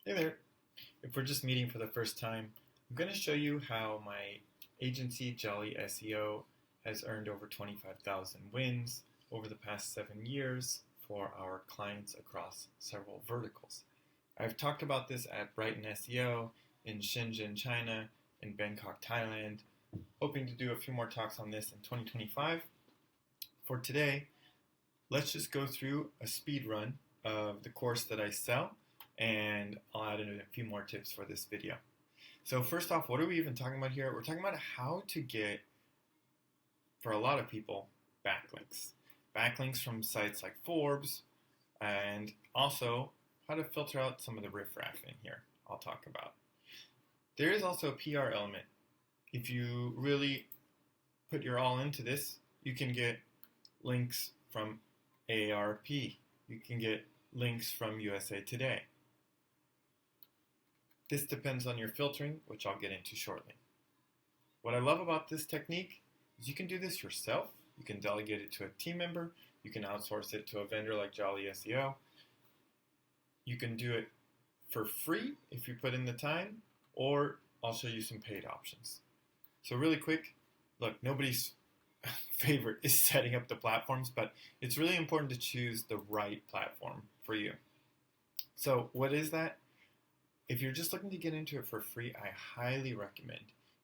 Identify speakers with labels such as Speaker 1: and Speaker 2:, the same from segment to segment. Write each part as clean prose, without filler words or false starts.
Speaker 1: Hey there. If we're just meeting for the first time, I'm going to show you how my agency, Jolly SEO, has earned over 25,000 wins over the past 7 years for our clients across several verticals. I've talked about this at Brighton SEO, in Shenzhen, China, in Bangkok, Thailand, hoping to do a few more talks on this in 2025. For today, let's just go through a speed run of the course that I sell, and I'll add in a few more tips for this video. So first off, what are we even talking about here? We're talking about how to get, for a lot of people, backlinks. Backlinks from sites like Forbes, and also how to filter out some of the riffraff in here I'll talk about. There is also a PR element. If you really put your all into this, you can get links from AARP. You can get links from USA Today. This depends on your filtering, which I'll get into shortly. What I love about this technique is you can do this yourself. You can delegate it to a team member. You can outsource it to a vendor like Jolly SEO. You can do it for free if you put in the time, or I'll show you some paid options. So really quick, look, nobody's favorite is setting up the platforms, but it's really important to choose the right platform for you. So what is that? If you're just looking to get into it for free, I highly recommend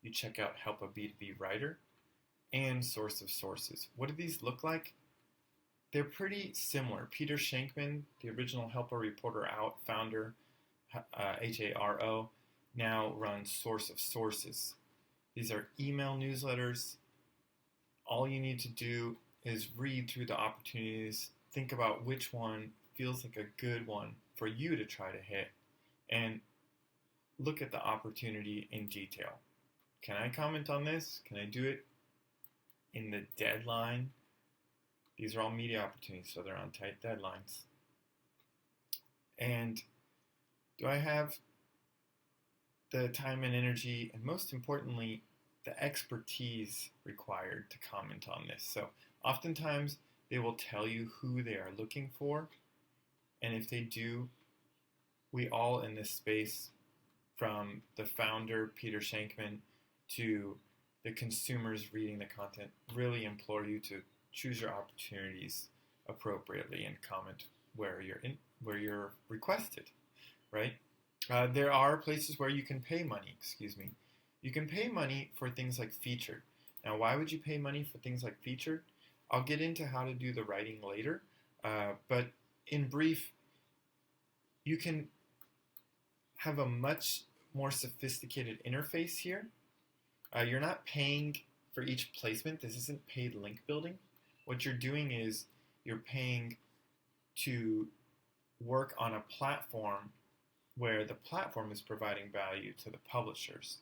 Speaker 1: you check out Help a B2B Writer and Source of Sources. What do these look like? They're pretty similar. Peter Shankman, the original Help a Reporter Out founder, HARO, now runs Source of Sources. These are email newsletters. All you need to do is read through the opportunities, think about which one feels like a good one for you to try to hit, and look at the opportunity in detail. Can I comment on this? Can I do it in the deadline? These are all media opportunities, so they're on tight deadlines. And do I have the time and energy, and most importantly, the expertise required to comment on this? So oftentimes they will tell you who they are looking for, and if they do, we all in this space, from the founder, Peter Shankman, to the consumers reading the content, really implore you to choose your opportunities appropriately and comment where you're requested, right? There are places where you can pay money, You can pay money for things like featured. Now, why would you pay money for things like featured? I'll get into how to do the writing later, but in brief, you can have a much more sophisticated interface here. You're not paying for each placement. This isn't paid link building. What you're doing is you're paying to work on a platform where the platform is providing value to the publishers.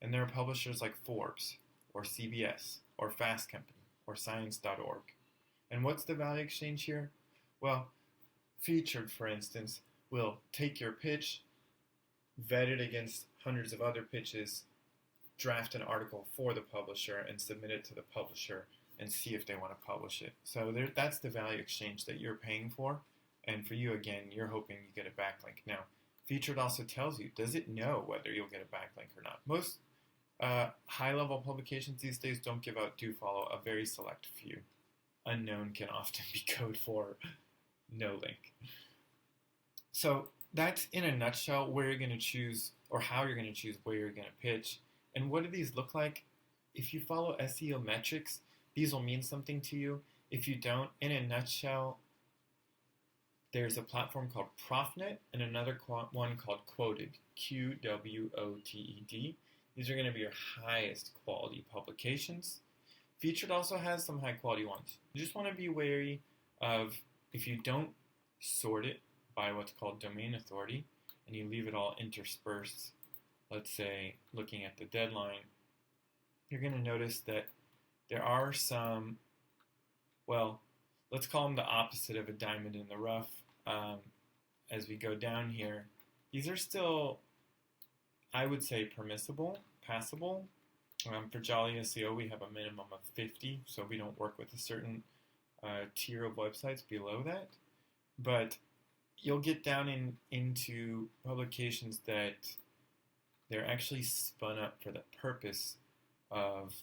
Speaker 1: And there are publishers like Forbes, or CBS, or Fast Company, or Science.org. And what's the value exchange here? Well, Featured, for instance, will take your pitch, vet it against hundreds of other pitches, draft an article for the publisher, and submit it to the publisher and see if they want to publish it. So that's the value exchange that you're paying for. And for you, again, you're hoping you get a backlink. Now, Featured also tells you, does it know whether you'll get a backlink or not? Most high-level publications these days don't give out do follow, a very select few. Unknown can often be code for no link. So that's in a nutshell where you're going to choose, or how you're going to choose where you're going to pitch. And what do these look like? If you follow SEO metrics, these will mean something to you. If you don't, in a nutshell, there's a platform called Profnet and another one called Quoted, QWOTED. These are going to be your highest quality publications. Featured also has some high quality ones. You just want to be wary of, if you don't sort it by what's called domain authority and you leave it all interspersed, let's say looking at the deadline, you're going to notice that there are some, well, let's call them the opposite of a diamond in the rough. As we go down here, these are still, I would say, permissible, passable. For Jolly SEO, we have a minimum of 50, so we don't work with a certain tier of websites below that. But you'll get down into publications that they're actually spun up for the purpose of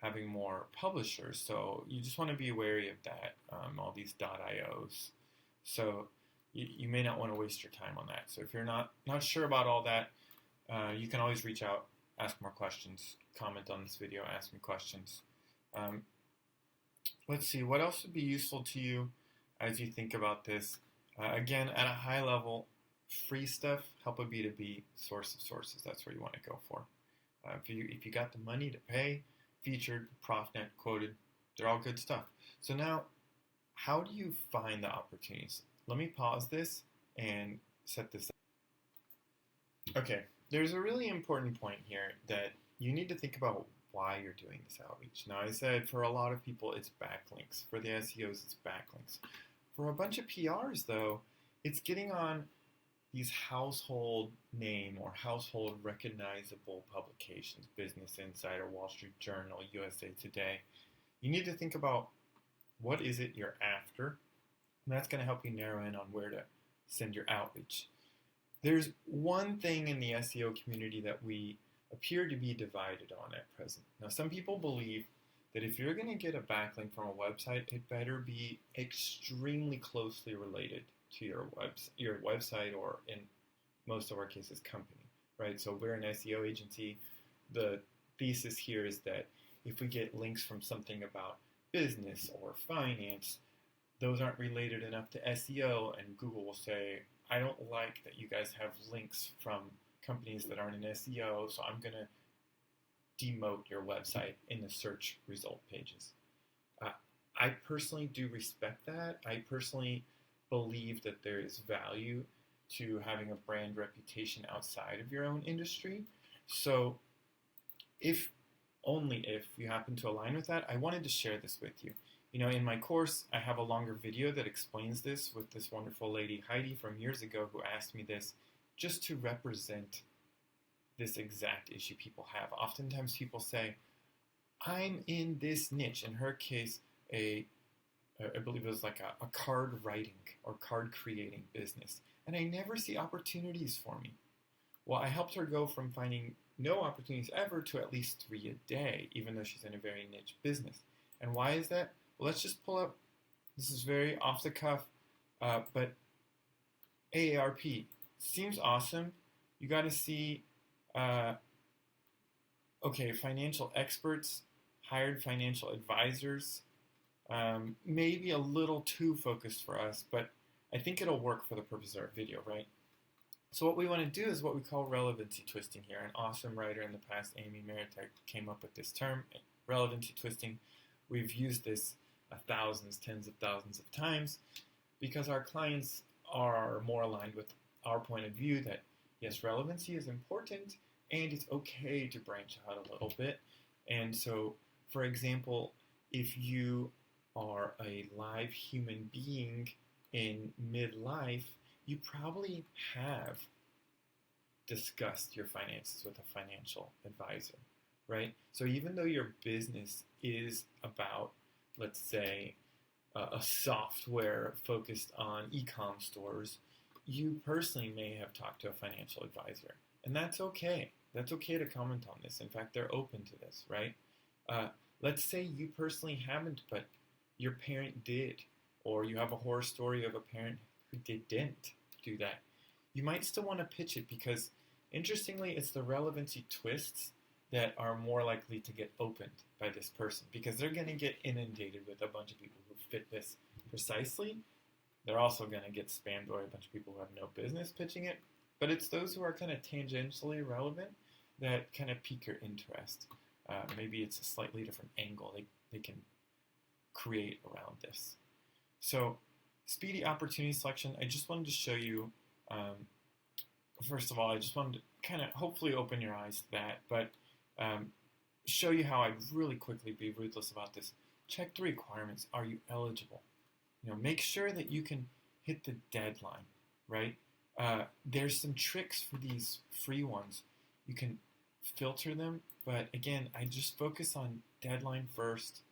Speaker 1: having more publishers. So you just want to be wary of that, all these .ios. So you may not want to waste your time on that. So if you're not sure about all that, you can always reach out, ask more questions, comment on this video, ask me questions. Let's see, what else would be useful to you as you think about this? Again, at a high level, free stuff, help a B2B, source of sources. That's where you want to go for. If you got the money to pay, featured, ProfNet, quoted, they're all good stuff. So now, how do you find the opportunities? Let me pause this and set this up. Okay, there's a really important point here that you need to think about why you're doing this outreach. Now, I said for a lot of people, it's backlinks. For the SEOs, it's backlinks. For a bunch of PRs, though, it's getting on these household name or household recognizable publications, Business Insider, Wall Street Journal, USA Today. You need to think about what is it you're after, and that's going to help you narrow in on where to send your outreach. There's one thing in the SEO community that we appear to be divided on at present. Now, some people believe that if you're going to get a backlink from a website, it better be extremely closely related to your website, or in most of our cases, company, right? So we're an SEO agency. The thesis here is that if we get links from something about business or finance, those aren't related enough to SEO, and Google will say, I don't like that you guys have links from companies that aren't in SEO, so I'm going to demote your website in the search result pages. I personally do respect that. I personally believe that there is value to having a brand reputation outside of your own industry. So only if you happen to align with that, I wanted to share this with you. You know, in my course, I have a longer video that explains this with this wonderful lady, Heidi, from years ago, who asked me this just to represent this exact issue people have. Oftentimes people say, I'm in this niche. In her case, I believe it was like a card writing or card creating business. And I never see opportunities for me. Well, I helped her go from finding no opportunities ever to at least 3 a day, even though she's in a very niche business. And why is that? Well, let's just pull up, this is very off the cuff, but AARP seems awesome. You got to see, okay, financial experts, hired financial advisors, maybe a little too focused for us, but I think it'll work for the purpose of our video, right? So what we want to do is what we call relevancy twisting here. An awesome writer in the past, Amy Maritek, came up with this term, relevancy twisting. We've used this thousands, tens of thousands of times because our clients are more aligned with our point of view that, yes, relevancy is important and it's okay to branch out a little bit. And so, for example, if you are a live human being in midlife, you probably have discussed your finances with a financial advisor, right? So even though your business is about, let's say, a software focused on e-com stores, you personally may have talked to a financial advisor. And that's okay. That's okay to comment on this. In fact, they're open to this, right? Let's say you personally haven't, but your parent did, or you have a horror story of a parent who didn't do that. You might still want to pitch it because, interestingly, it's the relevancy twists that are more likely to get opened by this person because they're going to get inundated with a bunch of people who fit this precisely. They're also going to get spammed by a bunch of people who have no business pitching it. But it's those who are kind of tangentially relevant that kind of pique your interest. Maybe it's a slightly different angle they can create around this. So, speedy opportunity selection, I just wanted to show you, first of all, I just wanted to kind of hopefully open your eyes to that, but show you how I'd really quickly be ruthless about this. Check the requirements. Are you eligible? Make sure that you can hit the deadline, right? There's some tricks for these free ones. You can filter them, but again, I just focus on deadline first.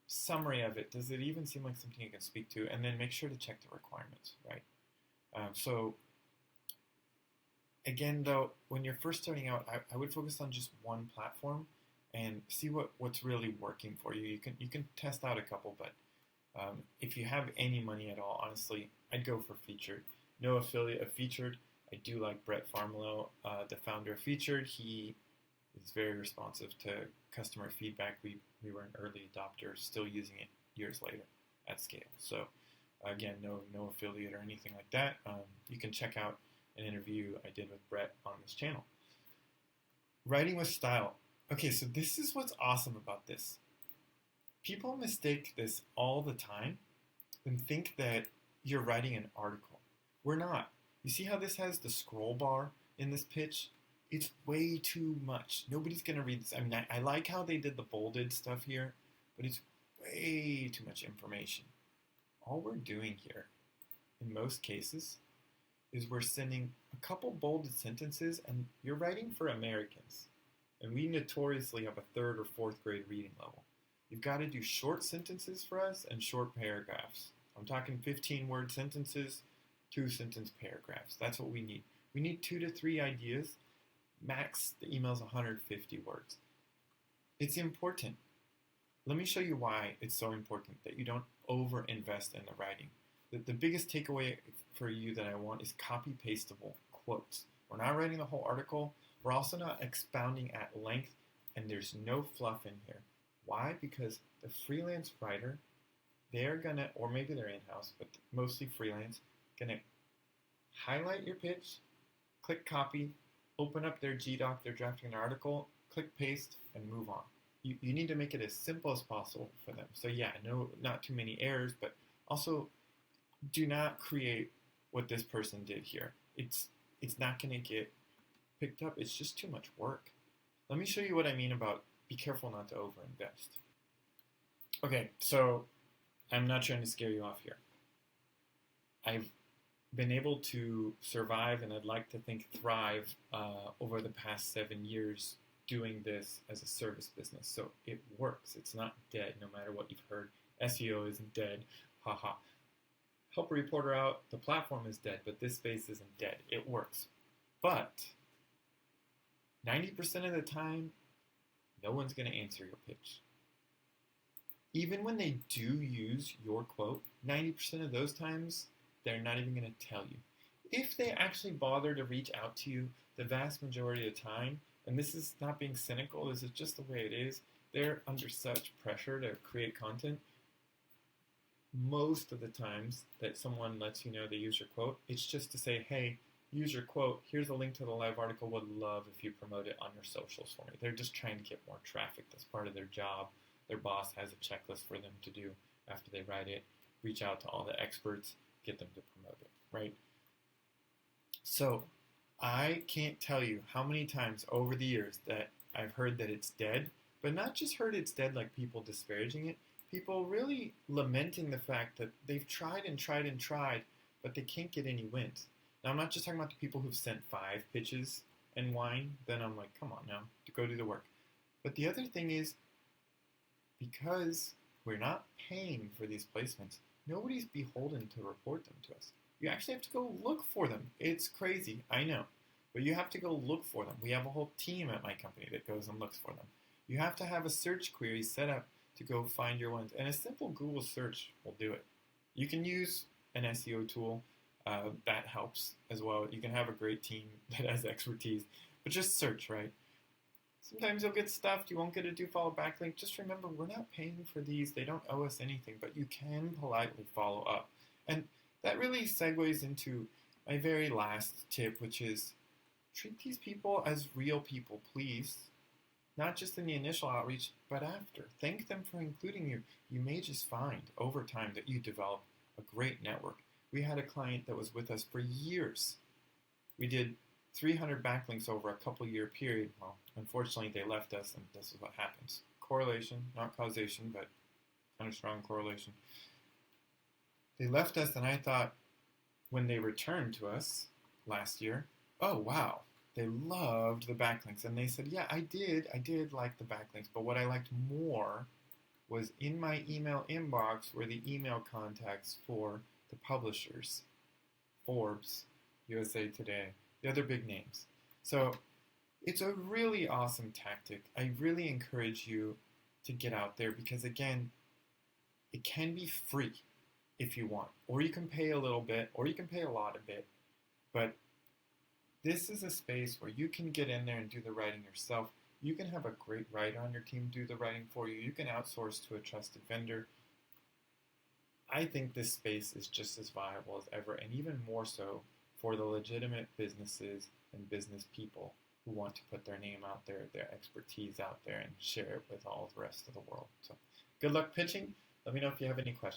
Speaker 1: Summary of it. Does it even seem like something you can speak to? And then make sure to check the requirements, right? So again, though, when you're first starting out, I would focus on just one platform and see what's really working for you. You can test out a couple, but if you have any money at all, honestly, I'd go for featured. No affiliate of featured. I do like Brett Farmelo, the founder of Featured. He is very responsive to customer feedback. We were an early adopter, still using it years later at scale. So again, no affiliate or anything like that. You can check out an interview I did with Brett on this channel. Writing with style. Okay, so this is what's awesome about this. People mistake this all the time and think that you're writing an article. We're not. You see how this has the scroll bar in this pitch? It's way too much. Nobody's going to read this. I mean, I like how they did the bolded stuff here, but it's way too much information. All we're doing here, in most cases, is we're sending a couple bolded sentences, and you're writing for Americans. And we notoriously have a 3rd or 4th grade reading level. You've got to do short sentences for us and short paragraphs. I'm talking 15-word sentences, 2-sentence paragraphs. That's what we need. We need 2 to 3 ideas. Max, the email's 150 words. It's important. Let me show you why it's so important that you don't over-invest in the writing. The biggest takeaway for you that I want is copy-pastable quotes. We're not writing the whole article. We're also not expounding at length, and there's no fluff in here. Why? Because the freelance writer, they're going to, or maybe they're in-house, but mostly freelance, going to highlight your pitch, click copy, open up their GDoc, they're drafting an article, click paste, and move on. You need to make it as simple as possible for them. So yeah, no, not too many errors, but also do not create what this person did here. It's not going to get picked up. It's just too much work. Let me show you what I mean about be careful not to overinvest. Okay, so I'm not trying to scare you off here. I've been able to survive, and I'd like to think thrive over the past 7 years doing this as a service business. So it works. It's not dead, no matter what you've heard. SEO isn't dead. Haha. Help a reporter out. The platform is dead, but this space isn't dead. It works. But 90% of the time, no one's going to answer your pitch. Even when they do use your quote, 90% of those times, they're not even going to tell you. If they actually bother to reach out to you, the vast majority of the time, and this is not being cynical, this is just the way it is, they're under such pressure to create content. Most of the times that someone lets you know they use your quote, it's just to say, hey, use your quote, here's a link to the live article, would love if you promote it on your socials for me. They're just trying to get more traffic. That's part of their job. Their boss has a checklist for them to do after they write it, reach out to all the experts, get them to promote it, right? So I can't tell you how many times over the years that I've heard that it's dead, but not just heard it's dead like people disparaging it, people really lamenting the fact that they've tried and tried and tried, but they can't get any wins. Now, I'm not just talking about the people who've sent 5 pitches and whine. Then I'm like, come on now, to go do the work. But the other thing is, because we're not paying for these placements, nobody's beholden to report them to us. You actually have to go look for them. It's crazy, I know. But you have to go look for them. We have a whole team at my company that goes and looks for them. You have to have a search query set up to go find your ones. And a simple Google search will do it. You can use an SEO tool. That helps as well. You can have a great team that has expertise. But just search, right? Sometimes you'll get stuffed. You won't get a do follow backlink. Just remember, we're not paying for these. They don't owe us anything. But you can politely follow up. And that really segues into my very last tip, which is treat these people as real people, please. Not just in the initial outreach, but after. Thank them for including you. You may just find over time that you develop a great network. We had a client that was with us for years. We did 300 backlinks over a couple-year period. Well, unfortunately, they left us, and this is what happens. Correlation, not causation, but kind of strong correlation. They left us, and I thought when they returned to us last year, oh, wow, they loved the backlinks. And they said, yeah, I did like the backlinks, but what I liked more was in my email inbox were the email contacts for the publishers. Forbes, USA Today, the other big names. So it's a really awesome tactic. I really encourage you to get out there because, again, it can be free if you want, or you can pay a little bit, or you can pay a lot of it. But this is a space where you can get in there and do the writing yourself. You can have a great writer on your team do the writing for you. You can outsource to a trusted vendor. I think this space is just as viable as ever, and even more so for the legitimate businesses and business people who want to put their name out there, their expertise out there, and share it with all the rest of the world. So good luck pitching. Let me know if you have any questions.